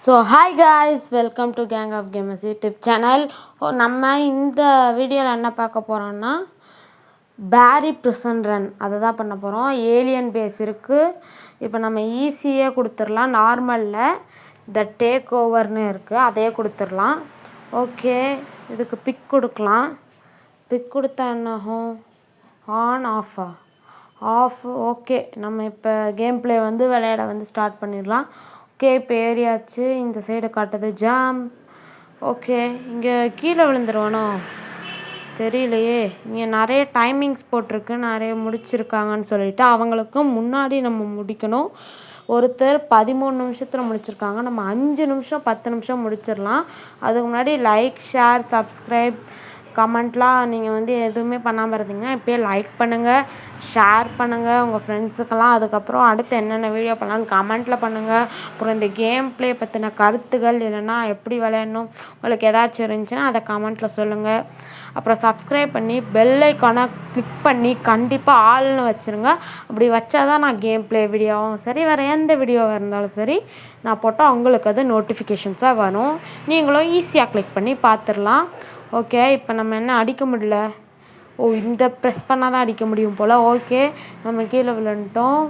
So hi guys, welcome to gang of gamers YouTube channel. நம்ம இந்த வீடியோவில் என்ன பார்க்க போகிறோம்னா பேரி ப்ரிசன் ரன் அதை தான் பண்ண போகிறோம். ஏலியன் பேஸ் இருக்குது. இப்போ நம்ம ஈஸியாக கொடுத்துடலாம். நார்மலில் இந்த டேக் ஓவர்னு இருக்குது, அதையே கொடுத்துடலாம். ஓகே, இதுக்கு பிக் கொடுக்கலாம். பிக் கொடுத்தா என்னாகும்? On ஆஃபா of. ஓகே, நம்ம இப்போ கேம் பிளே வந்து விளையாட வந்து ஸ்டார்ட் பண்ணிடலாம். ஓகே, இப்போ ஏறியாச்சு. இந்த சைடு காட்டுது ஜாம். ஓகே, இங்கே கீழே விழுந்துருவானோ தெரியலையே. இங்கே நிறைய டைமிங்ஸ் போட்டிருக்கு, நிறைய முடிச்சிருக்காங்கன்னு சொல்லிட்டு அவங்களுக்கும் முன்னாடி நம்ம முடிக்கணும். ஒருத்தர் 13 நிமிஷத்தில் முடிச்சிருக்காங்க. நம்ம 5 நிமிஷம் 10 நிமிஷம் முடிச்சிடலாம். அதுக்கு முன்னாடி லைக், ஷேர், சப்ஸ்கிரைப், கமெண்ட்லாம் நீங்கள் வந்து எதுவுமே பண்ணாமல் இருந்தீங்கன்னா இப்போயே லைக் பண்ணுங்கள், ஷேர் பண்ணுங்கள் உங்கள் ஃப்ரெண்ட்ஸுக்கெல்லாம். அதுக்கப்புறம் அடுத்து என்னென்ன வீடியோ பண்ணலான்னு கமெண்ட்டில் பண்ணுங்கள். அப்புறம் இந்த கேம் ப்ளே பற்றின கருத்துகள் இல்லைன்னா எப்படி விளையாடணும் உங்களுக்கு ஏதாச்சும் இருந்துச்சுன்னா அதை கமெண்ட்டில் சொல்லுங்கள். அப்புறம் சப்ஸ்கிரைப் பண்ணி பெல் ஐக்கானை கிளிக் பண்ணி கண்டிப்பாக ஆள்னு வச்சுருங்க. அப்படி வச்சா தான் நான் கேம் ப்ளே வீடியோவும் சரி வேறு எந்த வீடியோவாக இருந்தாலும் சரி நான் போட்டால் உங்களுக்கு அது நோட்டிஃபிகேஷன்ஸாக வரும். நீங்களும் ஈஸியாக கிளிக் பண்ணி பார்த்துடலாம். ஓகே, இப்போ நம்ம என்ன அடிக்க முடியல. இந்த ப்ரெஸ் பண்ணால் தான் அடிக்க முடியும் போல். ஓகே, நம்ம கீழே விழுந்துட்டோம்.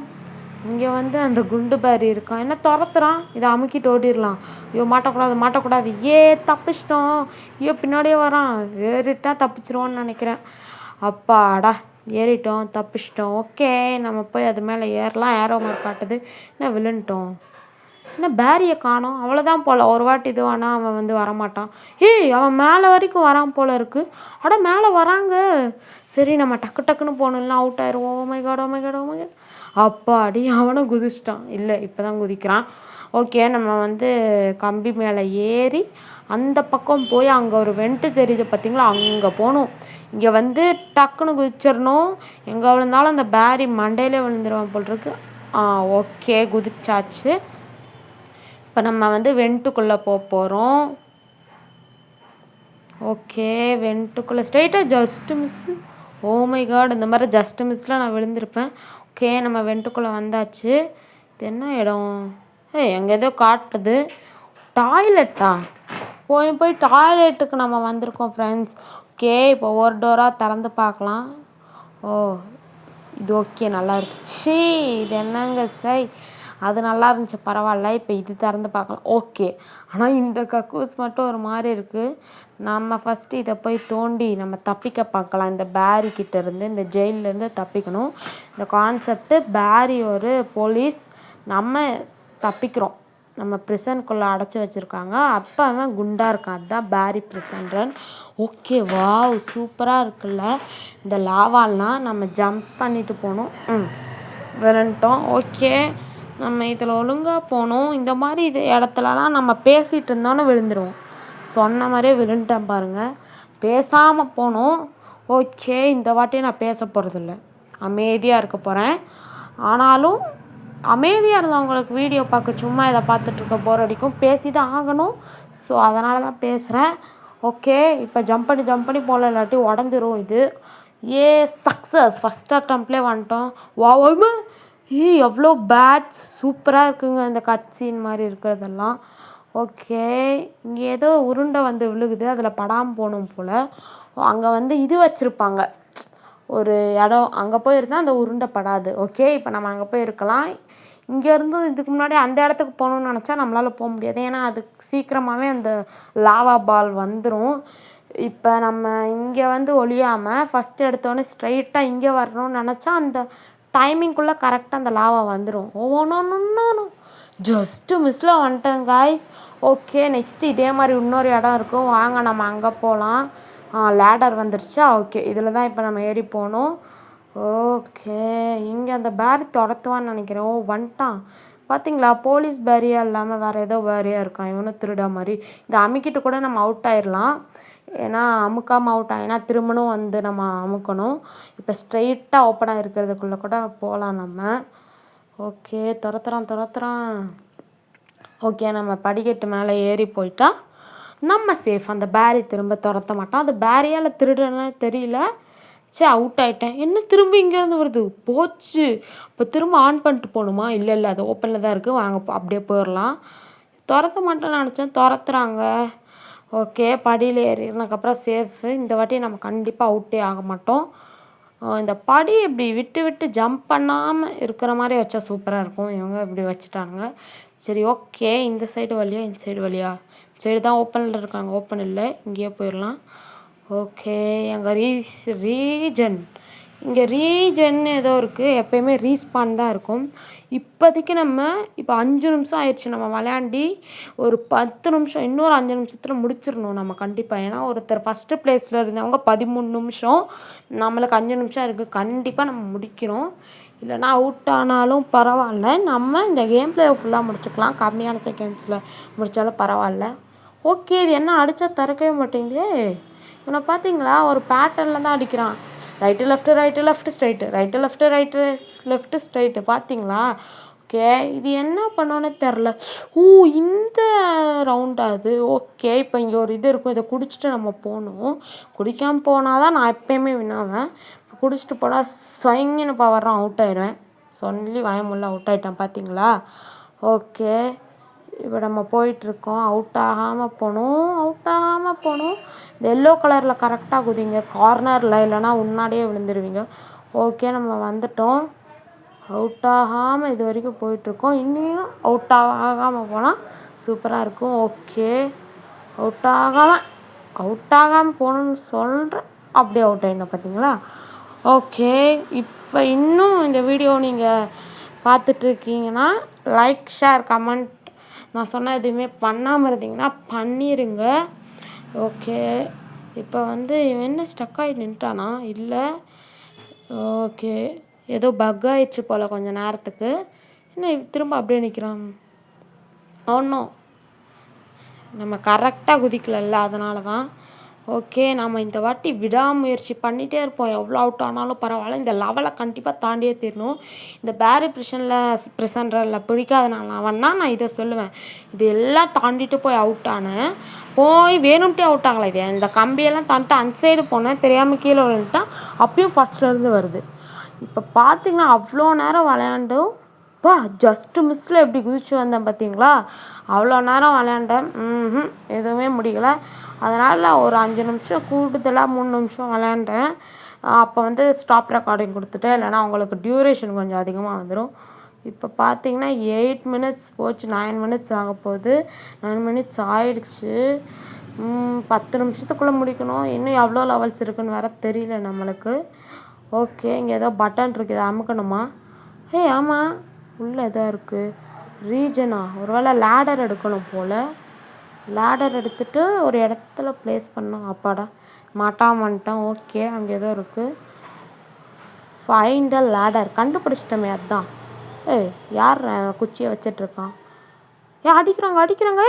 இங்கே வந்து அந்த குண்டு பேரி இருக்கான், என்ன துரத்துறான். இதை அமுக்கிட்டு ஓடிடலாம். ஐயோ, மாட்டக்கூடாது. தப்பிச்சிட்டோம். ஐயோ, பின்னாடியே வரான். ஏறிட்டா தப்பிச்சிருவோன்னு நினைக்கிறேன். அப்பாடா, ஏறிட்டோம், தப்பிச்சிட்டோம். ஓகே, நம்ம போய் அது மேலே ஏறலாம். ஏரோ மார்க் காட்டுது. என்ன விழுந்துட்டோம். என்ன பேரியை காணோம். அவ்வளோதான் போல். ஒரு வாட்டி இதுவானா அவன் வந்து வரமாட்டான். அவன் மேலே வரைக்கும் வரான் போல் இருக்குது. மேலே வராங்க. சரி, நம்ம டக்குன்னு போகணும்லாம் அவுட் ஆயிடுவோம். Oh my god. அப்பாடி, அவனும் குதிச்சிட்டான். இல்லை, இப்போ தான் குதிக்கிறான். ஓகே, நம்ம வந்து கம்பி மேலே ஏறி அந்த பக்கம் போய் அங்கே ஒரு வெண்ட்டு தெரியுது பார்த்தீங்களா, அங்கே போகணும். இங்கே வந்து டக்குன்னு குதிச்சிடணும். எங்கே விழுந்தாலும் அந்த பேரி மண்டையிலே விழுந்துருவான் போல் இருக்கு. ஓகே, குதிச்சாச்சு. இப்போ நம்ம வந்து வெண்ட்டுக்குள்ளே போகிறோம். ஓகே, வெண்ட்டுக்குள்ளே ஸ்ட்ரைட்டாக just miss. Oh my god, இந்த மாதிரி ஜஸ்ட்டு மிஸ்ஸில் நான் விழுந்திருப்பேன். ஓகே, நம்ம வெண்ட்டுக்குள்ளே வந்தாச்சு. இது என்ன இடம்? எங்கே ஏதோ காட்டுது. டாய்லெட்டா? போய் டாய்லெட்டுக்கு நம்ம வந்திருக்கோம் ஃப்ரெண்ட்ஸ். ஓகே, இப்போ ஒரு டோராக திறந்து பார்க்கலாம். இது ஓகே, நல்லா இருக்குச்சு. இது என்னங்க அது நல்லா இருந்துச்சு, பரவாயில்ல. இப்போ இது திறந்து பார்க்கலாம். ஓகே, ஆனால் இந்த கக்கூஸ் மட்டும் ஒரு மாதிரி இருக்குது. நம்ம ஃபஸ்ட்டு இதை போய் தோண்டி நம்ம தப்பிக்க பார்க்கலாம். இந்த பேரிக்கிட்ட இருந்து, இந்த ஜெயிலேருந்து தப்பிக்கணும். இந்த கான்செப்ட்டு பேரி ஒரு போலீஸ், நம்ம தப்பிக்கிறோம். நம்ம ப்ரிசனுக்குள்ளே அடைச்சி வச்சுருக்காங்க. அப்போ அவன் குண்டாக இருக்கான். அதுதான் பேரி ப்ரிசன் ரன். ஓகே, வாவ், சூப்பராக இருக்குல்ல. இந்த லாவாலாம் நம்ம ஜம்ப் பண்ணிட்டு போகணும். விளையாண்டோம். ஓகே, நம்ம இதில் ஒழுங்காக போகணும். இந்த மாதிரி இடத்துலலாம் நம்ம பேசிகிட்டு இருந்தோன்னு விழுந்துருவோம். சொன்ன மாதிரியே விழுந்துட்டேன் பாருங்கள். பேசாமல் போகணும். ஓகே, இந்த வாட்டியும் நான் பேச போகிறதில்ல, அமைதியாக இருக்க போகிறேன். ஆனாலும் அமைதியாக இருந்தவங்களுக்கு வீடியோ பார்க்க சும்மா இதை பார்த்துட்ருக்க போர் அடிக்கும். பேசி தான் ஆகணும். ஸோ அதனால தான் பேசுகிறேன். ஓகே, இப்போ ஜம்ப் பண்ணி போகல, இல்லாட்டி உடஞ்சிரும் இது. சக்ஸஸ், ஃபஸ்ட் அட்டம்ப்ட்லேயே வந்துட்டோம். வாவ், எவ்வளோ பேட்ஸ் சூப்பராக இருக்குங்க இந்த கட் சீன் மாதிரி இருக்கிறதெல்லாம். ஓகே, இங்கே ஏதோ உருண்டை வந்து விழுகுது, அதில் படாமல் போகணும் போல். அங்கே வந்து இது வச்சுருப்பாங்க ஒரு இடம், அங்கே போயிருந்தால் அந்த உருண்டை படாது. ஓகே, இப்போ நம்ம அங்கே போய் இருக்கலாம். இங்கேருந்து இதுக்கு முன்னாடி அந்த இடத்துக்கு போகணுன்னு நினச்சா நம்மளால் போக முடியாது, ஏன்னா அது சீக்கிரமாகவே அந்த லாவா பால் வந்துடும். இப்போ நம்ம இங்கே வந்து ஒளியாமல் ஃபஸ்ட்டு எடுத்தோடனே ஸ்ட்ரைட்டாக இங்கே வரணும்னு நினச்சா அந்த டைமிங்குள்ளே கரெக்டாக அந்த லாவா வந்துடும். ஒவ்வொன்றும் ஜஸ்ட்டு மிஸ்ஸில் வந்துட்டேன் காய்ஸ். ஓகே, நெக்ஸ்ட்டு இதே மாதிரி இன்னொரு இடம் இருக்கும், வாங்க நம்ம அங்கே போகலாம். லேடர் வந்துருச்சா? ஓகே, இதில் தான் இப்போ நம்ம ஏறி போகணும். ஓகே, இங்கே அந்த பேரி துரத்துவான்னு நினைக்கிறேன். வந்துட்டான் பார்த்தீங்களா. போலீஸ் பேரியாக இல்லாமல் வேறு ஏதோ பேரியாக இருக்கான். இவனும் திருடா மாதிரி. இதை அமுக்கிட்டு கூட நம்ம அவுட் ஆயிடலாம், ஏன்னா அமுக்காமல் அவுட் ஆகினா திரும்பணும் வந்து நம்ம அமுக்கணும். இப்போ ஸ்ட்ரெயிட்டாக ஓப்பனாக இருக்கிறதுக்குள்ளே கூட போகலாம் நம்ம. ஓகே, துரத்துறான். ஓகே, நம்ம படிக்கட்டு மேலே ஏறி போயிட்டா நம்ம சேஃப். அந்த பேரி திரும்ப துரத்த மாட்டோம். அது பேரியால் திருடுன்னு தெரியல. அவுட் ஆகிட்டேன். என்ன திரும்ப இங்கேருந்து வருது? போச்சு. இப்போ திரும்ப ஆன் பண்ணிட்டு போகணுமா? இல்லை, அது ஓப்பனில் தான் இருக்குது. வாங்க அப்படியே போயிடலாம். துரத்த மாட்டேன்னு நினச்சேன், துரத்துறாங்க. ஓகே, படியில் ஏறினதுக்கப்புறம் சேஃபு. இந்த வாட்டி நம்ம கண்டிப்பாக அவுட்டே ஆக மாட்டோம். இந்த படி இப்படி விட்டு விட்டு ஜம்ப் பண்ணாமல் இருக்கிற மாதிரி வச்சா சூப்பராக இருக்கும். இவங்க இப்படி வச்சுட்டாங்க. சரி, ஓகே. இந்த சைடு வழியா, இந்த சைடு வழியா? சைடு தான் ஓப்பனில் இருக்காங்க. ஓப்பன் இல்லை, இங்கேயே போயிடலாம். ஓகே, எங்கள் ரீஜன் இங்கே ரீஜன் ஏதோ இருக்குது. எப்போயுமே ரீஸ்பான் தான் இருக்கும். இப்போதைக்கு நம்ம இப்போ 5 நிமிஷம் ஆயிடுச்சு நம்ம விளையாண்டி. ஒரு 10 நிமிஷம், இன்னொரு 5 நிமிஷத்தில் முடிச்சிடணும் நம்ம கண்டிப்பாக. ஏன்னா ஒருத்தர் ஃபஸ்ட்டு ப்ளேஸில் இருந்தவங்க 13 நிமிஷம், நம்மளுக்கு 5 நிமிஷம் இருக்குது. கண்டிப்பாக நம்ம முடிக்கிறோம். இல்லைனா அவுட் ஆனாலும் பரவாயில்ல, நம்ம இந்த கேம் பிளேயை ஃபுல்லாக முடிச்சுக்கலாம். கம்மியான செகண்ட்ஸில் முடித்தாலும் பரவாயில்ல. ஓகே, இது என்ன அடித்தா திறக்கவே மாட்டேங்குது. இவனை பார்த்தீங்களா, ஒரு பேட்டர்னில் தான் அடிக்கிறான். Right left, right left, straight, right left, right left, straight. பார்த்தீங்களா? ஓகே, இது என்ன பண்ணோன்னே தெரில. இந்த ரவுண்டா அது? ஓகே, இப்போ இங்கே ஒரு இது இருக்கும். இதை குடிச்சிட்டு நம்ம போகணும். குடிக்காமல் போனால் தான் நான் எப்போயுமே வினாவேன். இப்போ குடிச்சிட்டு போனால் சொயங்கன்னு வர்றான், அவுட் ஆயிடுவேன். சொல்லி வாயமுள்ள அவுட் ஆகிட்டான். பார்த்தீங்களா? ஓகே, இப்போ நம்ம போயிட்டுருக்கோம். அவுட் ஆகாமல் போகணும். இந்த எல்லோ கலரில் கரெக்டாக குதிங்க கார்னரில், இல்லைனா முன்னாடியே விழுந்துருவீங்க. ஓகே, நம்ம வந்துட்டோம். அவுட் ஆகாமல் இது வரைக்கும் போயிட்டுருக்கோம். இன்னும் அவுட் ஆகாமல் போனால் சூப்பராக இருக்கும். ஓகே, அவுட் ஆகாமல் போகணுன்னு சொல்கிறேன். அப்படியே அவுட் ஆகிடணும். பார்த்தீங்களா? ஓகே, இப்போ இன்னும் இந்த வீடியோ நீங்கள் பார்த்துட்ருக்கீங்கன்னா லைக், ஷேர், கமெண்ட், நான் சொன்ன எதுவுமே பண்ணாமல் இருந்தீங்கன்னா பண்ணிடுங்க. ஓகே, இப்போ இவன் என்ன ஸ்டக் ஆகி நின்ட்டானா? இல்லை. ஓகே, ஏதோ பக் ஆயிடுச்சு போல் கொஞ்சம் நேரத்துக்கு. என்ன திரும்ப அப்படியே நிற்கிறான்? ஒன்றும் நம்ம கரெக்டாக குதிக்கலல்ல, அதனால தான். ஓகே, நம்ம இந்த வாட்டி விடாமுயற்சி பண்ணிகிட்டே இருப்போம். எவ்வளோ அவுட் ஆனாலும் பரவாயில்ல, இந்த லெவலை கண்டிப்பாக தாண்டியே தீரணும். இந்த பேரி ப்ரிசன்ரில் பிடிக்காதனால நான் இதை சொல்லுவேன். இது எல்லாம் தாண்டிட்டு போய் அவுட் ஆனேன். வேணும்ட்டே அவுட் ஆகலை. இது இந்த கம்பியெல்லாம் தாண்டிட்டு அன்சைடு போனேன், தெரியாமல் கீழே விழுந்துட்டான். அப்பயும் ஃபஸ்ட்லேருந்து வருது. இப்போ பார்த்திங்கன்னா அவ்வளோ நேரம் விளையாண்டும் ஜஸ்ட்டு மிஸ்ஸில் எப்படி குதிச்சு வந்தேன் பார்த்தீங்களா? அவ்வளோ நேரம் விளையாண்டேன், எதுவுமே முடியலை. அதனால் ஒரு 5 நிமிஷம் கூடுதலாக 3 நிமிஷம் விளையாண்டேன். அப்போ ஸ்டாப் ரெக்கார்டிங் கொடுத்துட்டேன், இல்லைனா அவங்களுக்கு டியூரேஷன் கொஞ்சம் அதிகமாக வந்துடும். இப்போ பார்த்தீங்கன்னா 8 மினிட்ஸ் போச்சு, 9 மினிட்ஸ் ஆக போகுது. 9 மினிட்ஸ் ஆயிடுச்சு. 10 நிமிஷத்துக்குள்ளே முடிக்கணும். இன்னும் எவ்வளோ லெவல்ஸ் இருக்குன்னு வேறு தெரியல நம்மளுக்கு. ஓகே, இங்கே ஏதோ பட்டன் இருக்குது, அமுக்கணுமா? ஆமாம், உள்ளே ஏதோ இருக்குது. ரீஜனா? ஒரு வேளை லேடர் எடுக்கணும் போல். லேடர் எடுத்துகிட்டு ஒரு இடத்துல ப்ளேஸ் பண்ணோம். அப்பாடா, மாட்டாமன்ட்டேன். ஓகே, அங்கே ஏதோ இருக்குது. Find the ladder. கண்டுபிடிச்சிட்டோமே, அதுதான். யார் குச்சியை வச்சிட்ருக்கான்? அடிக்கிறாங்க.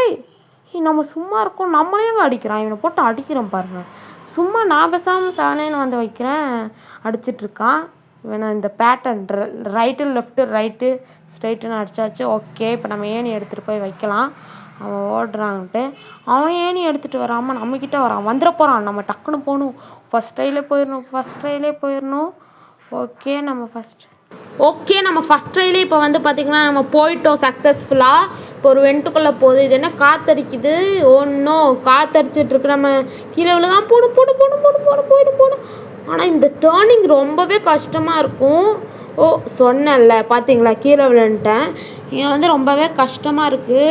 நம்ம சும்மா இருக்கோம், நம்மளையும் அடிக்கிறான். இவனை போட்டு அடிக்கிறோம் பாருங்கள். சும்மா நான் பேசாமல் 7 வைக்கிறேன், அடிச்சிட்ருக்கான். இவனை இந்த பேட்டர்ன் ரைட்டு லெஃப்ட்டு, ரைட்டு ஸ்ட்ரைட்டுன்னு அடித்தாச்சு. ஓகே, இப்போ நம்ம ஏணி எடுத்துகிட்டு போய் வைக்கலாம். அவன் ஓடுறான்ட்டு. அவன் ஏணி எடுத்துகிட்டு வராமல் நம்மக்கிட்ட வரான். வந்துட போகிறான். நம்ம டக்குன்னு போகணும். ஃபஸ்ட் ட்ரைலே போயிடணும். ஓகே, நம்ம ஃபஸ்ட் ட்ரைலே இப்போ பார்த்திங்கன்னா நம்ம போயிட்டோம் சக்ஸஸ்ஃபுல்லாக. இப்போ ஒரு வெண்ட்டுக்குள்ளே போகுது. இது என்ன காற்றடிக்குது? ஒன்றும் காற்றடிச்சிட்ருக்கு. நம்ம கீழே விழுகாம போடும். ஆனால் இந்த டேர்னிங் ரொம்பவே கஷ்டமாக இருக்கும். சொன்னேன்ல, பார்த்தீங்களா, கீழே விழுந்துட்டேன். இங்கே ரொம்பவே கஷ்டமாக இருக்குது.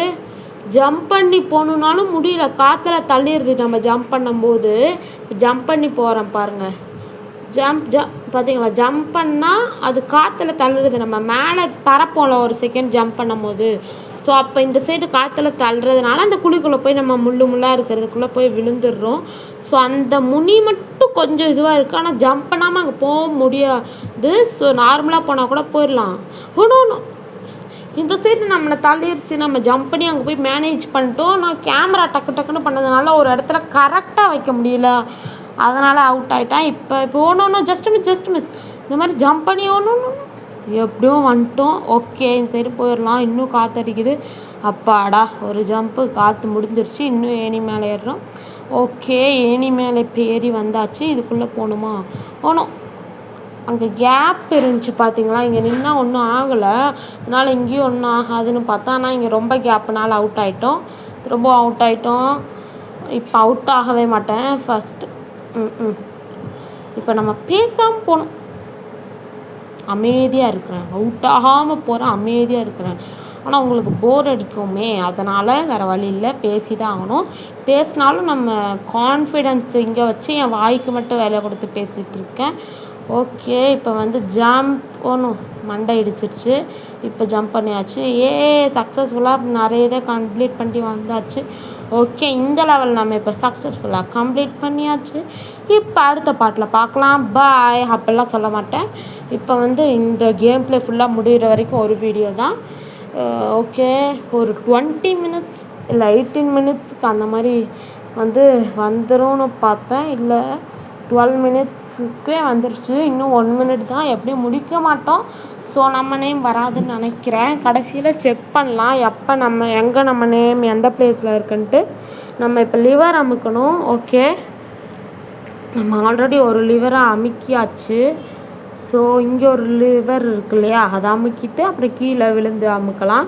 ஜம்ப் பண்ணி போகணுன்னாலும் முடியல, காற்றுல தள்ளிடுது. நம்ம ஜம்ப் பண்ணும்போது ஜம்ப் பண்ணி போகிறேன் பாருங்கள். பார்த்தீங்களா, ஜம்ப் பண்ணால் அது காற்றுல தள்ளுறது. நம்ம மேலே பறப்போம்ல ஒரு செகண்ட் ஜம்ப் பண்ணும் போது. ஸோ அப்போ இந்த சைடு காற்றுல தள்ளுறதுனால அந்த குழிக்குள்ளே போய் நம்ம முள்ளாக இருக்கிறதுக்குள்ளே போய் விழுந்துடுறோம். ஸோ அந்த முனி மட்டும் கொஞ்சம் இதுவாக இருக்குது. ஆனால் ஜம்ப் பண்ணாமல் அங்கே போக முடியாது. ஸோ நார்மலாக போனால் கூட போயிடலாம். ஒன்றும் இந்த சைடு நம்மளை தள்ளிடுச்சு. நம்ம ஜம்ப் பண்ணி அங்கே போய் மேனேஜ் பண்ணிட்டோம். நான் கேமரா டக்குன்னு பண்ணதுனால ஒரு இடத்துல கரெக்டாக வைக்க முடியல, அதனால் அவுட் ஆகிட்டேன். இப்போ ஒன்று ஜஸ்ட் மிஸ் இந்த மாதிரி ஜம்ப் பண்ணி எப்படியும் வந்துட்டோம். ஓகே, இந்த சைடு போயிடலாம். இன்னும் காற்றடிக்குது. அப்பாடா, ஒரு ஜம்ப்பு, காற்று முடிஞ்சிருச்சு. இன்னும் ஏணி மேலே ஏறுறோம். ஓகே, ஏணி மேலே ஏறி வந்தாச்சு. இதுக்குள்ளே போகணுமா? அங்கே கேப் இருந்துச்சு பார்த்தீங்களா, இங்கே நின்னா ஒன்றும் ஆகலை, அதனால் இங்கேயும் ஒன்றும் ஆகாதுன்னு பார்த்தா, ஆனால் இங்கே ரொம்ப கேப்புனால அவுட் ஆகிட்டோம், திரும்ப அவுட் ஆகிட்டோம். இப்போ அவுட் ஆகவே மாட்டேன் ஃபஸ்ட்டு. இப்போ நம்ம பேசாமல் போகணும். அமைதியாக இருக்கிறேன், அவுட் ஆகாமல் போகிறேன், அமைதியாக இருக்கிறேன். ஆனால் உங்களுக்கு போர் அடிக்குமே, அதனால் வேறு வழி இல்லை, பேசி தான் ஆகணும். பேசினாலும் நம்ம கான்ஃபிடென்ஸ் இங்கே வச்சு என் வாய்க்கு மட்டும் வேலை கொடுத்து பேசிகிட்டு இருக்கேன். ஓகே, இப்போ வந்து ஜம்ப் ஒன்றும் மண்டை இடிச்சிருச்சு. இப்போ ஜம்ப் பண்ணியாச்சு. சக்ஸஸ்ஃபுல்லாக நிறைய இதை கம்ப்ளீட் பண்ணி வந்தாச்சு. ஓகே, இந்த லெவல் நம்ம இப்போ சக்ஸஸ்ஃபுல்லாக கம்ப்ளீட் பண்ணியாச்சு. இப்போ அடுத்த பாட்டில் பார்க்கலாம். பாய் அப்படிலாம் சொல்ல மாட்டேன். இப்போ வந்து இந்த கேம் ப்ளே ஃபுல்லாக முடிகிற வரைக்கும் ஒரு வீடியோ தான். ஓகே, ஒரு 20 மினிட்ஸ் இல்லை 18 மினிட்ஸுக்கு அந்த மாதிரி வந்து வந்துரும்னு பார்த்தேன். இல்லை 12 மினிட்ஸுக்கே வந்துருச்சு. இன்னும் 1 மினிட் தான், எப்படியும் முடிக்க மாட்டோம். ஸோ நம்ம நேம் வராதுன்னு நினைக்கிறேன். கடைசியில் செக் பண்ணலாம் எப்போ எங்கே நம்ம நேம் எந்த பிளேஸில் இருக்குன்ட்டு. நம்ம இப்போ லிவர் அமுக்கணும். ஓகே, நம்ம ஆல்ரெடி ஒரு லிவரை அமுக்கியாச்சு. ஸோ இங்கே ஒரு லிவர் இருக்கு இல்லையா, அதை அமுக்கிட்டு அப்புறம் கீழே விழுந்து அமுக்கலாம்.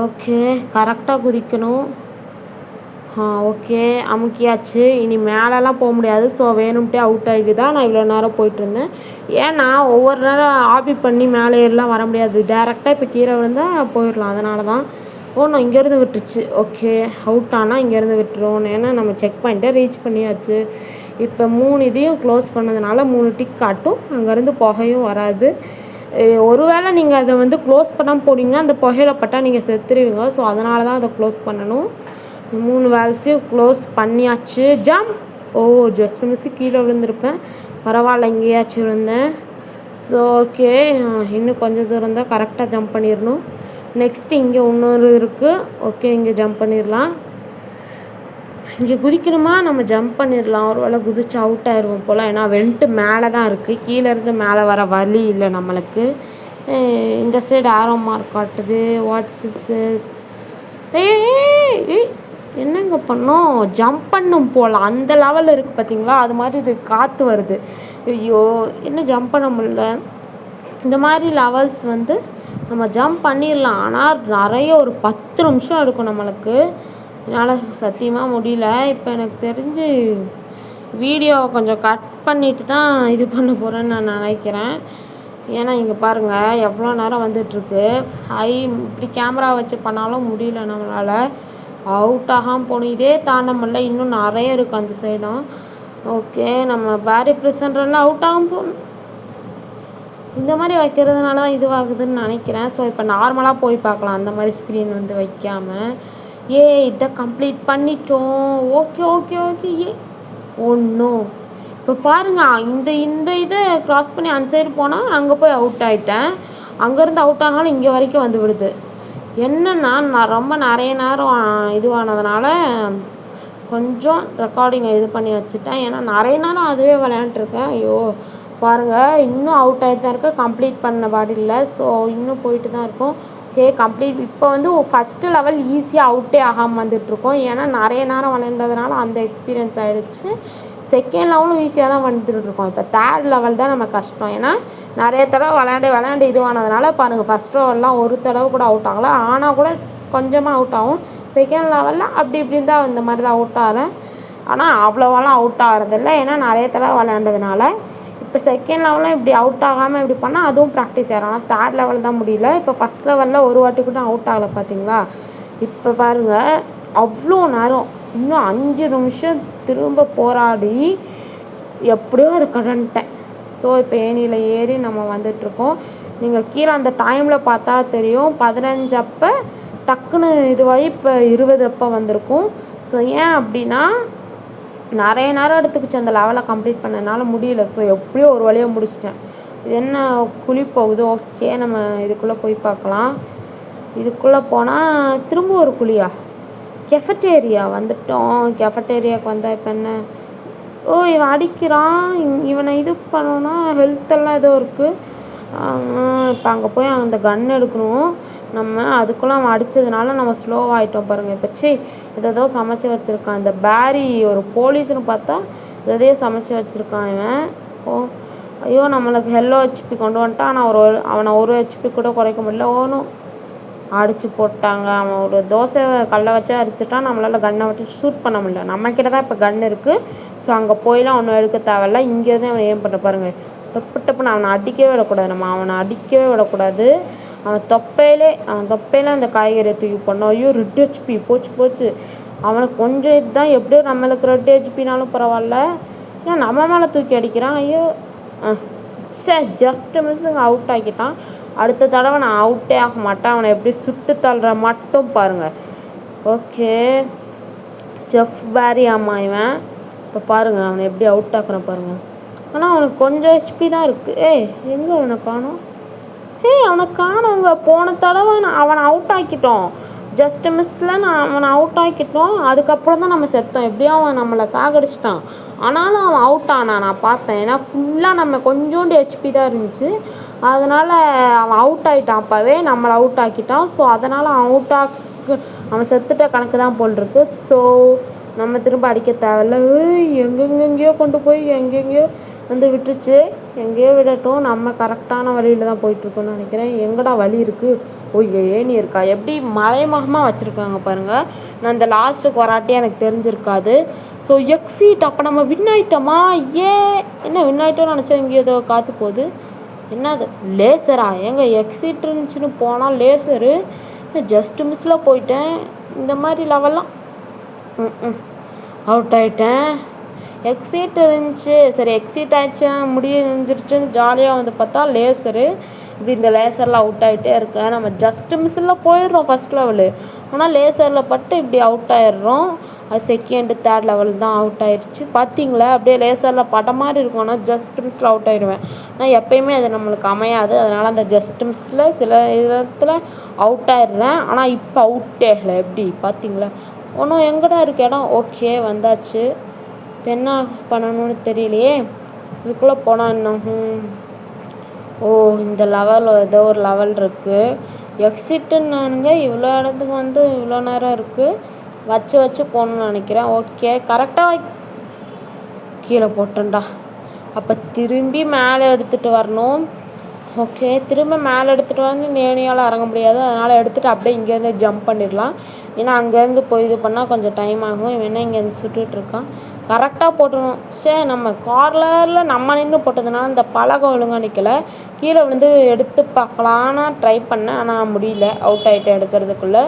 ஓகே, கரெக்டாக குதிக்கணும். ஓகே, அமுக்கியாச்சு. இனி மேலெலாம் போக முடியாது. ஸோ வேணும்ட்டே அவுட் ஆகிட்டு தான் நான் இவ்வளோ நேரம் போயிட்டுருந்தேன். ஏன்னா ஒவ்வொரு நேரம் ஆபி பண்ணி மேலே ஏறலாம் வர முடியாது. டேரெக்டாக இப்போ கீழே விழுந்தால் போயிடலாம். அதனால தான் நான் இங்கேருந்து விட்டுருச்சு. ஓகே, அவுட் ஆனால் இங்கேருந்து விட்டுரும். ஏன்னா நம்ம செக் பாயிண்ட்டை ரீச் பண்ணியாச்சு. இப்போ 3 இதையும் க்ளோஸ் பண்ணதுனால 3 டிக் காட்டும். அங்கேருந்து புகையும் வராது. ஒருவேளை நீங்கள் அதை வந்து க்ளோஸ் பண்ணாமல் போனீங்கன்னா அந்த புகையில் பட்டால் நீங்கள் செத்துருவீங்க. ஸோ அதனால தான் அதை க்ளோஸ் பண்ணணும். 3 வேல்ஸையும் க்ளோஸ் பண்ணியாச்சு. ஜம்ப். ஜஸ்ட் மிஸ்ஸு கீழே விழுந்திருப்பேன். பரவாயில்ல, இங்கேயாச்சும் விழுந்தேன். ஸோ ஓகே, இன்னும் கொஞ்சம் தூரம் தான், கரெக்டாக ஜம்ப் பண்ணிடணும். நெக்ஸ்ட்டு இங்கே இன்னொரு இருக்குது. ஓகே, இங்கே ஜம்ப் பண்ணிடலாம். இங்கே குதிக்கணுமா, நம்ம ஜம்ப் பண்ணிடலாம். ஒரு வேளை குதிச்சு அவுட் ஆயிடுவோம் போல். ஏன்னா வெண்ட்டு மேலே தான் இருக்குது, கீழேருந்து மேலே வர வழி இல்லை நம்மளுக்கு. இந்த சைடு ஆரோ மார்க் காட்டுது. Watts this? என்னங்க பண்ணோம், ஜம்ப் பண்ணும் போல். அந்த லெவலில் இருக்குது பார்த்தீங்களா, அது மாதிரி இது காற்று வருது. ஐயோ, என்ன ஜம்ப் பண்ண முடியல. இந்த மாதிரி லெவல்ஸ் வந்து நம்ம ஜம்ப் பண்ணிடலாம், ஆனால் நிறைய ஒரு 10 நிமிஷம் எடுக்கும் நம்மளுக்கு. என்னால் சத்தியமாக முடியல. இப்போ எனக்கு தெரிஞ்சு வீடியோவை கொஞ்சம் கட் பண்ணிவிட்டு தான் இது பண்ண போகிறேன்னு நான் நினைக்கிறேன். ஏன்னா இங்கே பாருங்கள் எவ்வளோ நேரம் வந்துட்டுருக்கு. இப்படி கேமரா வச்சு பண்ணாலும் முடியல நம்மளால். அவுட் ஆகாமல் போகணும். இதே தாண்ட முடியல, இன்னும் நிறைய இருக்குது அந்த சைடும். ஓகே, நம்ம பேரி ப்ரெசன்ட்லாம் அவுட் ஆகாமல் போகணும். இந்த மாதிரி வைக்கிறதுனால தான் இதுவாகுதுன்னு நினைக்கிறேன். ஸோ இப்போ நார்மலாக போய் பார்க்கலாம், அந்த மாதிரி ஸ்க்ரீன் வந்து வைக்காமல். இதை கம்ப்ளீட் பண்ணிட்டோம். Okay okay okay. ஒன்றும் இப்போ பாருங்கள், இந்த இதை க்ராஸ் பண்ணி அந்த சைடு போனால் அங்கே போய் அவுட் ஆகிட்டேன். அங்கேருந்து அவுட் ஆனாலும் இங்கே வரைக்கும் வந்து விடுது. என்னென்னா நான் ரொம்ப நிறைய நேரம் இதுவானதுனால கொஞ்சம் ரெக்கார்டிங்கை இது பண்ணி வச்சுட்டேன். ஏன்னா நிறைய நேரம் அதுவே விளையாண்டுருக்கேன். ஐயோ பாருங்கள், இன்னும் அவுட் ஆகிட்டு தான் இருக்குது, கம்ப்ளீட் பண்ண பாடி இல்லை. ஸோ இன்னும் போயிட்டு தான் இருக்கும். Okay, complete. இப்போ வந்து ஃபஸ்ட்டு லெவல் ஈஸியாக அவுட்டே ஆகாமல் வந்துட்டுருக்கோம். ஏன்னா நிறைய நேரம் விளையாண்டதுனால அந்த எக்ஸ்பீரியன்ஸ் ஆகிடுச்சு. செகண்ட் லெவலும் ஈஸியாக தான் வந்துட்டுருக்கோம். இப்போ தேர்ட் லெவல் தான் நம்ம கஷ்டம். ஏன்னா நிறைய தடவை விளையாண்டு இதுவானதுனால பாருங்கள், ஃபஸ்ட் லெவல்லாம் ஒரு தடவை கூட அவுட் ஆகலை. ஆனால் கூட கொஞ்சமாக அவுட் ஆகும். செகண்ட் லெவலில் அப்படி இப்படின்னு தான் இந்த மாதிரி தான் அவுட் ஆகிறேன். ஆனால் அவ்வளோவெல்லாம் அவுட் ஆகிறதில்ல, ஏன்னா நிறைய தடவை விளையாண்டதுனால. இப்போ செகண்ட் லெவலில் இப்படி அவுட் ஆகாமல் இப்படி பண்ணால் அதுவும் ப்ராக்டிஸ் ஆகிடும். ஆனால் தேர்ட் லெவல் தான் முடியல. இப்போ ஃபஸ்ட் லெவலில் ஒரு வாட்டி கூட அவுட் ஆகலை பார்த்தீங்களா. இப்போ பாருங்கள், அவ்வளோ நேரம், இன்னும் 5 நிமிஷம் திரும்ப போராடி எப்படியோ அதை கடந்துட்டேன். ஸோ இப்போ ஏணியில் ஏறி நம்ம வந்துட்டுருக்கோம். நீங்கள் கீழே அந்த டைமில் பார்த்தா தெரியும், 15 அப்போ டக்குன்னு இதுவாகி இப்போ 20 அப்போ வந்திருக்கும். ஸோ ஏன் அப்படின்னா நிறைய நேரம் எடுத்துக்கிச்சு அந்த லெவலை கம்ப்ளீட் பண்ணதுனால முடியல. ஸோ எப்படியோ ஒரு வழியாக முடிச்சிட்டேன். இது என்ன குழி போகுது. ஓகே, நம்ம இதுக்குள்ளே போய் பார்க்கலாம். இதுக்குள்ளே போனால் திரும்ப ஒரு குழியா. கெஃபட்டேரியா வந்துட்டோம். கெஃபட்டேரியாவுக்கு வந்தால் இப்போ என்ன, இவன் அடிக்கிறான். இவனை இது பண்ணோன்னா ஹெல்த்தெல்லாம் ஏதோ இருக்குது. இப்போ அங்கே போய் அந்த கன் எடுக்கணும் நம்ம. அதுக்குள்ளே அவன் அடித்ததுனால நம்ம ஸ்லோவாகிட்டோம் பாருங்கள். இப்போ ஏதோ சமைச்சு வச்சுருக்கான் இந்த பேரி. ஒரு போலீஸ்னு பார்த்தா எதையோ சமைச்சு வச்சுருக்கான் இவன். ஐயோ நம்மளுக்கு ஹெல்லோ ஹெச்பி கொண்டு வந்துட்டான். ஆனால் அவனை ஒரு ஹெச்பி கூட குறைக்க முடியல. ஓனும் அடித்து போட்டாங்க. அவன் ஒரு தோசை கல்லை வச்சு அடிச்சுட்டான். நம்மளால் கன்னை வச்சு ஷூட் பண்ண முடியல. நம்மக்கிட்ட தான் இப்போ கன் இருக்குது. ஸோ அங்கே போயெலாம் ஒன்றும் எடுக்க தேவையில்ல. இங்கேருந்து அவன் ஏன் பண்ணுற பாருங்கள். டப்பு டப்புன்னு அவனை அடிக்கவே விடக்கூடாது. நம்ம அவனை அடிக்கவே விடக்கூடாது. அவன் தொப்பையிலே அந்த காய்கறியை தூக்கி போடணும். ஐயோ 2 ஹெச்பி போச்சு. அவனுக்கு கொஞ்சம் இதுதான். எப்படியோ நம்மளுக்கு 2 ஹெச்பினாலும் பரவாயில்ல. ஏன்னா நம்ம மேலே தூக்கி அடிக்கிறான். ஐயோ ஜஸ்ட் மிஸ்ஸுங்க அவுட் ஆக்கிட்டான். அடுத்த தடவை நான் அவுட்டே ஆக மாட்டேன். அவனை எப்படி சுட்டு தள்ளுற மட்டும் பாருங்கள். ஓகே ஜெஃப் பேரி ஆமாம் இவன். இப்போ பாருங்கள் அவனை எப்படி அவுட் ஆக்குறான் பாருங்கள். ஆனால் அவனுக்கு கொஞ்சம் ஹெச்பி தான் இருக்குது. எங்கே அவனை காணோம்? அவனை காணோங்க. போன தடவை அவனை அவுட் ஆக்கிட்டோம். ஜஸ்ட் மிஸ்ஸில் அவனை அவுட் ஆக்கிட்டோம். அதுக்கப்புறம் தான் நம்ம செத்தோம். எப்படியும் அவன் நம்மளை சாகடிச்சிட்டான். ஆனாலும் அவன் அவுட் ஆனான். நான் பார்த்தேன். ஏன்னா ஃபுல்லாக நம்ம கொஞ்சோண்டு ஹெச்பி தான் இருந்துச்சு. அதனால் அவன் அவுட் ஆகிட்டான். அப்போவே நம்மளை அவுட் ஆக்கிட்டான். ஸோ அதனால் அவன் செத்துட்ட கணக்கு தான் போல் இருக்கு. ஸோ நம்ம திரும்ப அடிக்க தேவையில்ல. எங்கெங்கெங்கேயோ கொண்டு போய் எங்கெங்கேயோ வந்து விட்டுருச்சு. எங்கேயோ விடட்டும். நம்ம கரெக்டான வழியில் தான் போயிட்டுருக்கோன்னு நினைக்கிறேன். எங்கடா வழி இருக்குது? இங்கே ஏணி இருக்கா? எப்படி மறைமுகமாக வச்சுருக்காங்க பாருங்கள். நான் இந்த லாஸ்ட்டுக்கு வராட்டியே எனக்கு தெரிஞ்சிருக்காது. So exit. அப்போ நம்ம வின் ஆகிட்டோமா? என்ன வின் ஆகிட்டோம்னு நினச்சா இங்கே ஏதோ காற்று போகுது. என்னது லேசரா? எக்ஸிட் இருந்துச்சுன்னு போனால் லேசரு. ஜஸ்ட்டு மிஸ்ஸில் போயிட்டேன். இந்த மாதிரி லெவல்லாம் அவுட் ஆகிட்டேன். எக்ஸிட் இருந்துச்சு. சரி எக்ஸிட் ஆகிடுச்சு முடிஞ்சிருச்சுன்னு ஜாலியாக வந்து பார்த்தா லேசரு. இப்படி இந்த லேசரில் அவுட் ஆகிட்டே இருக்கேன். நம்ம ஜஸ்ட்டு மிஸ்ஸில் போயிடுறோம் ஃபஸ்ட் லெவலு. ஆனால் லேசரில் பட்டு இப்படி அவுட் ஆகிடுறோம். அது செகண்டு 3rd லெவல் தான் அவுட் ஆயிடுச்சு. பார்த்தீங்களா அப்படியே லேசரில் பட மாதிரி இருக்கும். ஆனால் ஜஸ்ட் மிஸ்ஸில் அவுட் ஆயிடுவேன். ஆனால் எப்போயுமே அது நம்மளுக்கு அமையாது. அதனால் அந்த ஜஸ்ட் மிஸ்ஸில் சில விதத்தில் அவுட் ஆயிடுறேன். ஆனால் இப்போ அவுட்டே இல்லை. எப்படி பார்த்தீங்களா? ஒன்றும் எங்கடா இருக்கு இடம்? ஓகே வந்தாச்சு. இப்போ என்ன பண்ணணும்னு தெரியலையே. இதுக்குள்ளே போனால் என்ன? இந்த லெவல் ஏதோ ஒரு லெவல் இருக்குது. எக்ஸிட்டுன்னானுங்க. இவ்வளோ இடத்துக்கு வந்து இவ்வளோ நேரம் இருக்குது. வச்சு போகணுன்னு நினைக்கிறேன். ஓகே கரெக்டாக கீழே போட்டேன்டா. அப்போ திரும்பி மேலே எடுத்துகிட்டு வரணும். ஓகே திரும்ப மேலே எடுத்துகிட்டு வந்து நேனியால் இறங்க முடியாது. அதனால் எடுத்துகிட்டு அப்படியே இங்கேருந்து ஜம்ப் பண்ணிடலாம். ஏன்னா அங்கேருந்து போய் இது பண்ணால் கொஞ்சம் டைம் ஆகும். இவன் இங்கேருந்து சுட்டுட்ருக்கான். கரெக்டாக போட்டணும். நம்ம கார்லரில் நம்ம நின்று போட்டதுனால இந்த பலகை ஒழுங்காக நிற்கலை. கீழே விழுந்து எடுத்து பார்க்கலான்னு ட்ரை பண்ணேன். ஆனால் முடியல. அவுட் ஆகிட்டேன் எடுக்கிறதுக்குள்ளே.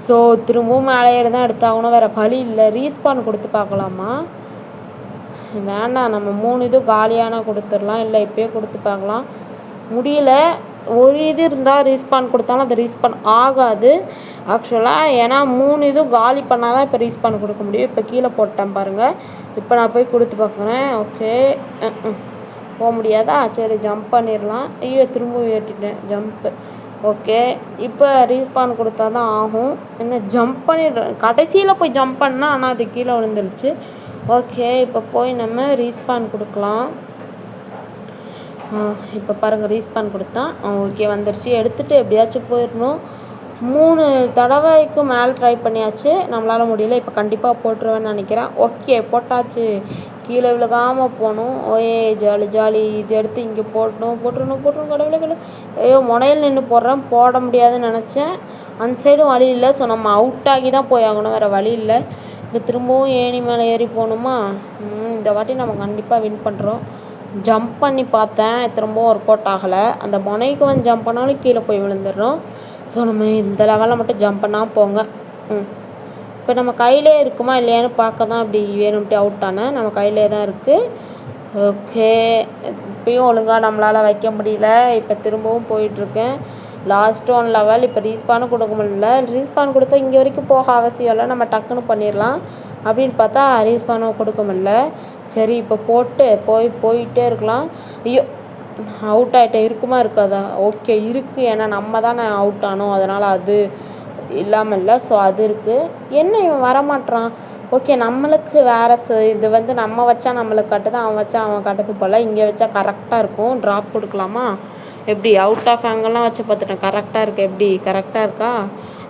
ஸோ திரும்பவும் மேலே ஏறி தான் எடுத்தாகணும். வேறு வழி இல்லை. ரீஸ்பான் கொடுத்து பார்க்கலாமா? வேண்டாம். நம்ம 3 இது காலியான கொடுத்துடலாம். இல்லை இப்போயே கொடுத்து பார்க்கலாம். முடியல. ஒரு இது இருந்தால் ரீஸ்பான் கொடுத்தாலும் அது ரீஸ்பான் ஆகாது ஆக்சுவலாக. ஏன்னா 3 இதுவும் காலி பண்ணால் தான் இப்போ ரீஸ்பான் கொடுக்க முடியும். இப்போ கீழே போட்டேன் பாருங்கள். இப்போ நான் போய் கொடுத்து பார்க்குறேன். ஓகே போக முடியாதா? சரி ஜம்ப் பண்ணிடலாம். ஐயோ திரும்பவும் ஏற்றிட்டேன் ஜம்ப்பு. ஓகே இப்போ ரீஸ்பான் கொடுத்தா தான் ஆகும். என்ன ஜம்ப் பண்ணிடுறேன். கடைசியில் போய் ஜம்ப் பண்ணால் ஆனால் அது கீழே விழுந்துருச்சு. ஓகே இப்போ போய் நம்ம ரீஸ்பான் கொடுக்கலாம். இப்போ பாருங்கள் ரீஸ்பான் கொடுத்தா ஓகே வந்துருச்சு. எடுத்துகிட்டு எப்படியாச்சும் போயிடணும். 3 தடவைக்கு மேலே ட்ரை பண்ணியாச்சு. நம்மளால் முடியல. இப்போ கண்டிப்பாக போட்டுருவேன்னு நினைக்கிறேன். ஓகே போட்டாச்சு. கீழே விழுகாமல் போகணும். ஜாலி. இது எடுத்து இங்கே போட்டுறணும் கடவுளே. ஐயோ முனையில் நின்று போட முடியாதுன்னு நினச்சேன். அந்த சைடும் வழி இல்லை. ஸோ நம்ம அவுட் ஆகி தான் போய் ஆகணும். வேறு வழி இல்லை. இப்போ திரும்பவும் ஏணி மேலே ஏறி போகணுமா? இந்த வாட்டி நம்ம கண்டிப்பாக வின் பண்ணுறோம். ஜம்ப் பண்ணி பார்த்தேன். திரும்பவும் ஒர்க் அவுட் ஆகலை. அந்த முனைக்கு வந்து ஜம்ப் பண்ணாலும் கீழே போய் விழுந்துடுறோம். ஸோ நம்ம இந்த லெவலில் மட்டும் ஜம்ப் பண்ணால் போங்க. இப்போ நம்ம கையிலே இருக்குமா இல்லையான்னு பார்க்க தான் அப்படி வேணும்ட்டு அவுட் ஆனேன். நம்ம கையிலே தான் இருக்குது. ஓகே இப்போயும் ஒழுங்காக நம்மளால் வைக்க முடியல. இப்போ திரும்பவும் போயிட்டுருக்கேன். Last 1 level. இப்போ ரீஸ்பானும் கொடுக்க முடியல. ரீஸ்பான் கொடுத்தா இங்கே வரைக்கும் போக அவசியம் இல்லை. நம்ம டக்குன்னு பண்ணிடலாம் அப்படின்னு பார்த்தா ரீஸ்பானும் கொடுக்க முடியல. சரி இப்போ போயிட்டே இருக்கலாம். ஐயோ அவுட் ஆகிட்டேன். இருக்குமா இருக்காதா? ஓகே இருக்குது. ஏன்னா நம்ம தானே அவுட் ஆனோம். அதனால் அது இல்லாமல் இல்லை. ஸோ அது இருக்குது. என்ன இவன் வரமாட்றான்? ஓகே நம்மளுக்கு வேறு இது வந்து நம்ம வச்சா நம்மளுக்கு கட்டுது. அவன் வச்சா அவன் கட்டுது போல். இங்கே வச்சா கரெக்டாக இருக்கும். ட்ராப் கொடுக்கலாமா? எப்படி அவுட் ஆஃப் ஆங்கிள்லாம் வச்சு பார்த்துட்டேன். கரெக்டாக இருக்குது. எப்படி கரெக்டாக இருக்கா?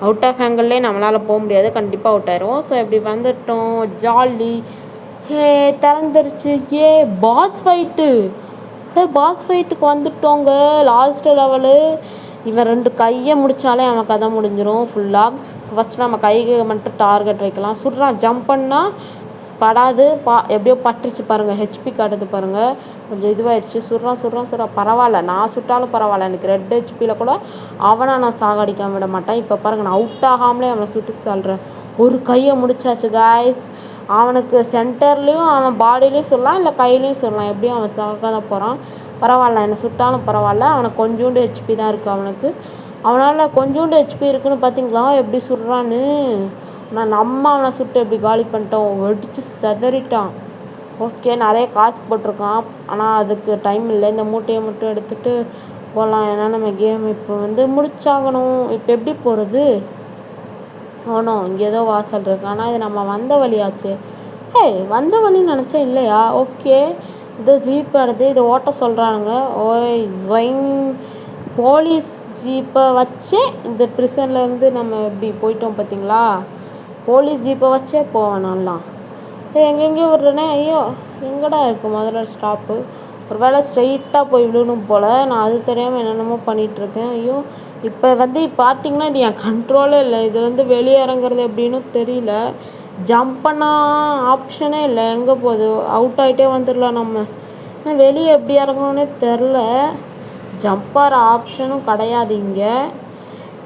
அவுட் ஆஃப் ஆங்கிள்லேயே நம்மளால் போக முடியாது. கண்டிப்பாக அவுட் ஆயிரும். ஸோ இப்படி வந்துட்டோம். ஜாலி. திறந்துருச்சு. Boss fight. பாஸ் ஃபைட்டுக்கு வந்துட்டோங்க. Last level. இவன் 2 கையை முடித்தாலே அவன் கதை முடிஞ்சிடும் ஃபுல்லாக. ஃபஸ்ட்டு நம்ம கைக்கு மட்டும் டார்கெட் வைக்கலாம். சுடுறான், ஜம்ப் பண்ணால் படாது. எப்படியோ பட்டுருச்சு பாருங்கள். ஹெச்பி காட்டுது பாருங்கள். கொஞ்சம் இதுவாகிடுச்சு. சுடுறான். பரவாயில்ல, நான் சுட்டாலும் பரவாயில்ல. எனக்கு 2 ஹெச்பியில் கூட அவனை நான் சாகடிக்க விட மாட்டேன். இப்போ பாருங்கள், நான் அவுட் ஆகாமலே அவனை சுட்டு தள்ளுறேன். ஒரு கையை முடிச்சாச்சு காய்ஸ். அவனுக்கு சென்டர்லேயும் அவன் பாடியிலையும் சொல்லலாம், இல்லை கையிலையும் சொல்லலாம். எப்படியும் அவன் சாக தான் போகிறான். பரவாயில்ல, என்னை சுட்டாலும் பரவாயில்ல. அவனுக்கு கொஞ்சோண்டு ஹெச்பி தான் இருக்குது. அவனால் கொஞ்சோண்டு ஹெச்பி இருக்குதுன்னு பார்த்தீங்களா எப்படி சுடுறான்னு. நம்ம அவனை சுட்டு எப்படி காலி பண்ணிட்டோம். வெடித்து செதறிட்டான். ஓகே, நிறைய காசு போட்டிருக்கான். ஆனால் அதுக்கு டைம் இல்லை. இந்த மூட்டையை மட்டும் எடுத்துகிட்டு போகலாம். ஏன்னா நம்ம கேம் இப்போ முடிச்சாகணும். இப்போ எப்படி போகிறது? ஓனோ, இங்கே ஏதோ வாசல் இருக்குது. ஆனால் இது நம்ம வந்த வழியாச்சு. வந்த வழின்னு நினச்சேன். இல்லையா? ஓகே, இது ஜீப் எடுத்து இதை ஓட்ட சொல்கிறானுங்க. ஓய் ஜொயின். போலீஸ் ஜீப்பை வச்சே இந்த ப்ரிசன்லேருந்து நம்ம இப்படி போயிட்டோம் பார்த்தீங்களா? போலீஸ் ஜீப்பை வச்சே போவேனாலாம். எங்கெங்கேயோ விடுறேனே. ஐயோ, எங்கடா இருக்குது முதல்ல ஸ்டாப்பு? ஒரு வேளை ஸ்ட்ரெயிட்டாக போய் விடணும் போல். நான் அது தெரியாமல் என்னென்னமோ பண்ணிகிட்ருக்கேன். ஐயோ, இப்போ பார்த்திங்கன்னா இது என் கண்ட்ரோலே இல்லை. இது வெளியே இறங்குறது எப்படின்னு தெரியல. ஜம்ப் பண்ணால் ஆப்ஷனே இல்லை. எங்கே போகுது? அவுட் ஆகிட்டே வந்துடலாம் நம்ம. ஆனால் வெளியே எப்படி இறங்கணுன்னே தெரில. ஜம்ப்பார் ஆப்ஷனும் கிடையாது இங்கே.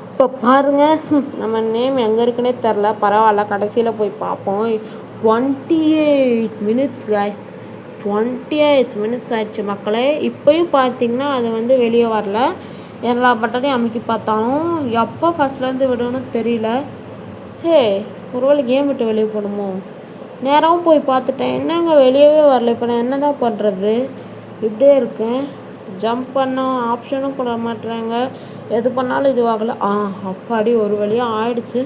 இப்போ பாருங்கள், நம்ம நேம் எங்கே இருக்குன்னே தெரில. பரவாயில்ல, கடைசியில் போய் பார்ப்போம். 28 மினிட்ஸ் காய்ஸ். 28 மினிட்ஸ் ஆயிடுச்சு மக்களே. இப்போயும் பார்த்தீங்கன்னா அது வெளியே வரல. எல்லா பட்டனையும் அமுக்கி பார்த்தாலும் எப்போ ஃபஸ்ட்லேருந்து விடணும்னு தெரியல. ஒருவேளை கேம் விட்டு வெளியே போகணுமோ? நேராகவும் போய் பார்த்துட்டேன். என்னங்க வெளியவே வரல. இப்போ நான் என்னடா பண்ணுறது? இப்படியே இருக்கேன். ஜம்ப் பண்ணோம் ஆப்ஷனும் கொடுக்க மாட்டுறாங்க. எது பண்ணாலும் இதுவாகலை. அப்பாடி ஒரு வழியாக ஆயிடுச்சு.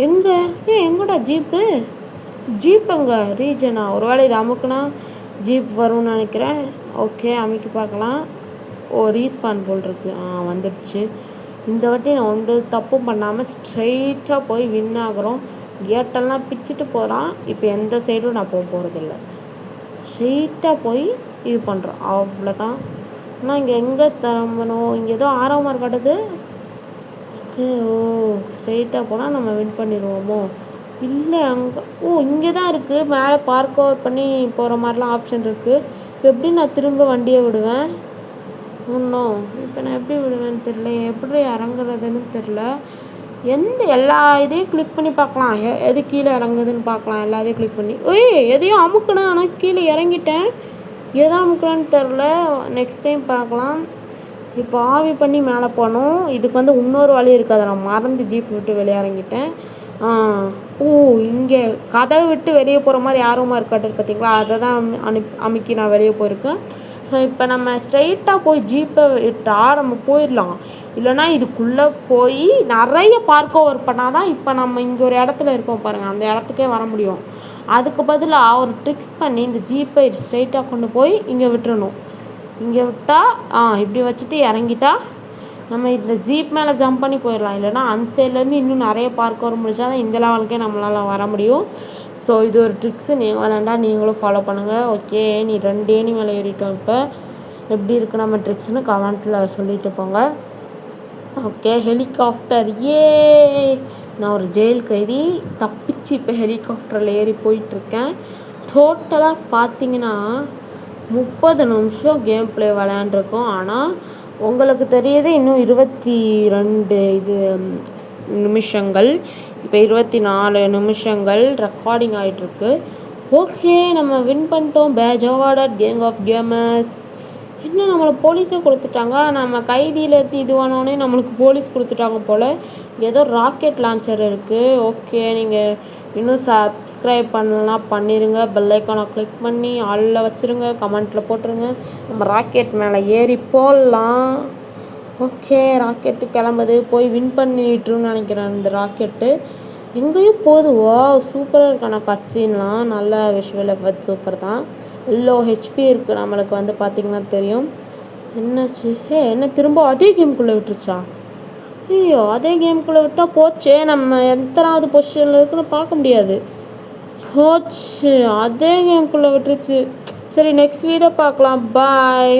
எங்கடா ஜீப் எங்கே? ரீஜனா? ஒரு வேளை இது அமுக்குனா ஜீப் வரும்னு நினைக்கிறேன். ஓகே, அமுக்கி பார்க்கலாம். ரீஸ்பான் போல் இருக்குது. வந்துடுச்சு. இந்த வாட்டி நான் ஒன்று தப்பும் பண்ணாமல் ஸ்ட்ரெயிட்டாக போய் வின் ஆகிறோம். கேட்டெல்லாம் பிச்சுட்டு போகிறான். இப்போ எந்த சைடும் நான் போகிறதில்ல. ஸ்ட்ரெயிட்டாக போய் இது பண்ணுறோம், அவ்வளோதான். ஆனால் இங்கே எங்கே திரும்பணும்? இங்கே ஏதோ ஆரவமாக காட்டுது. ஸ்ட்ரெயிட்டாக போனால் நம்ம வின் பண்ணிடுவோமோ? இல்லை, அங்கே இங்கே தான் இருக்குது. மேலே பார்க் ஓவர் பண்ணி போகிற மாதிரிலாம் ஆப்ஷன் இருக்குது. இப்போ எப்படி நான் திரும்ப வண்டியை விடுவேன்? இன்னும் இப்போ நான் எப்படி விடுவேன்னு தெரில. எப்படி இறங்குறதுன்னு தெரில. எல்லா இதையும் கிளிக் பண்ணி பார்க்கலாம். எது கீழே இறங்குதுன்னு பார்க்கலாம். எல்லாத்தையும் கிளிக் பண்ணி எதையும் அமுக்கணும். ஆனால் கீழே இறங்கிட்டேன். எதை அமுக்கலான்னு தெரில. நெக்ஸ்ட் டைம் பார்க்கலாம். இப்போ ஆவி பண்ணி மேலே போகணும். இதுக்கு இன்னொரு வழி இருக்குது. அதை நான் மறந்து ஜீப் விட்டு வெளியே இறங்கிட்டேன். இங்கே கதவை விட்டு வெளியே போகிற மாதிரி ஆர்வமாக இருக்காட்டு பார்த்தீங்களா? அதை தான் அமுக்கி நான் வெளியே போயிருக்கேன். ஸோ இப்போ நம்ம ஸ்ட்ரெயிட்டாக போய் ஜீப்பை விட்டால் நம்ம போயிடலாம். இல்லைனா இதுக்குள்ளே போய் நிறைய பார்க் ஓவர் பண்ணால் தான் இப்போ நம்ம இங்கே ஒரு இடத்துல இருக்கோம் பாருங்கள், அந்த இடத்துக்கே வர முடியும். அதுக்கு பதிலாக ஒரு ட்ரிக்ஸ் பண்ணி இந்த ஜீப்பை ஸ்ட்ரெயிட்டாக கொண்டு போய் இங்கே விட்டுறணும். இங்கே விட்டால் இப்படி வச்சுட்டு இறங்கிட்டா நம்ம இந்த ஜீப் மேலே ஜம்ப் பண்ணி போயிடலாம். இல்லைனா அந்த சைட்லேருந்து இன்னும் நிறைய பார்க் ஓவர் முடிச்சா தான் இந்த லெவலுக்கே நம்மளால் வர முடியும். ஸோ இது ஒரு ட்ரிக்ஸு. நீங்கள் விளாண்டா நீங்களும் ஃபாலோ பண்ணுங்கள். ஓகே, நீ 2 ஏணி மேலே ஏறிட்டோம். இப்போ எப்படி இருக்குது நம்ம ட்ரிக்ஸ்னு கமெண்ட்டில் சொல்லிட்டு போங்க. Okay, helicopter. நான் ஒரு ஜெயில் கைதி தப்பிச்சு இப்போ ஹெலிகாப்டரில் ஏறி போயிட்டுருக்கேன். டோட்டலாக பார்த்தீங்கன்னா 30 நிமிஷம் கேம் ப்ளே விளையாண்டுருக்கோம். ஆனால் உங்களுக்கு தெரியுது இன்னும் 22 நிமிஷங்கள். இப்போ 24 நிமிஷங்கள் ரெக்கார்டிங் ஆகிட்டுருக்கு. ஓகே, நம்ம வின் பண்ணிட்டோம். Badge awarded gang of gamers. இன்னும் நம்மளை போலீஸே கொடுத்துட்டாங்க. நம்ம கைதியில் இதுவானோடனே நம்மளுக்கு போலீஸ் கொடுத்துட்டாங்க போல். ஏதோ ராக்கெட் லான்ச்சர் இருக்குது. ஓகே, நீங்கள் இன்னும் சப்ஸ்கிரைப் பண்ணலாம், பண்ணிடுங்க. பெல் ஐக்கானை கிளிக் பண்ணி ஆளில் வச்சுருங்க, கமெண்ட்டில் போட்டுருங்க. நம்ம ராக்கெட் மேலே ஏறி போடலாம். ஓகே, ராக்கெட்டு கிளம்புது. போய் வின் பண்ணிட்டுருன்னு நினைக்கிறேன். இந்த ராக்கெட்டு எங்கேயும் போதுவோ. சூப்பராக இருக்கான கட்சின்லாம். நல்ல விஷுவல் எஃபெக்ட் சூப்பர் தான். எல்லோ ஹெச்பி இருக்குது நம்மளுக்கு பார்த்திங்கன்னா தெரியும். என்னாச்சு? என்ன திரும்ப அதே கேமுக்குள்ளே விட்டுருச்சா? ஐயோ, அதே கேமுக்குள்ளே விட்டால் போச்சே. நம்ம எத்தனாவது பொசிஷனில் இருக்குன்னு பார்க்க முடியாது. போச்சு, அதே கேமுக்குள்ளே விட்டுருச்சு. சரி, நெக்ஸ்ட் வீடியோ பார்க்கலாம். பாய்.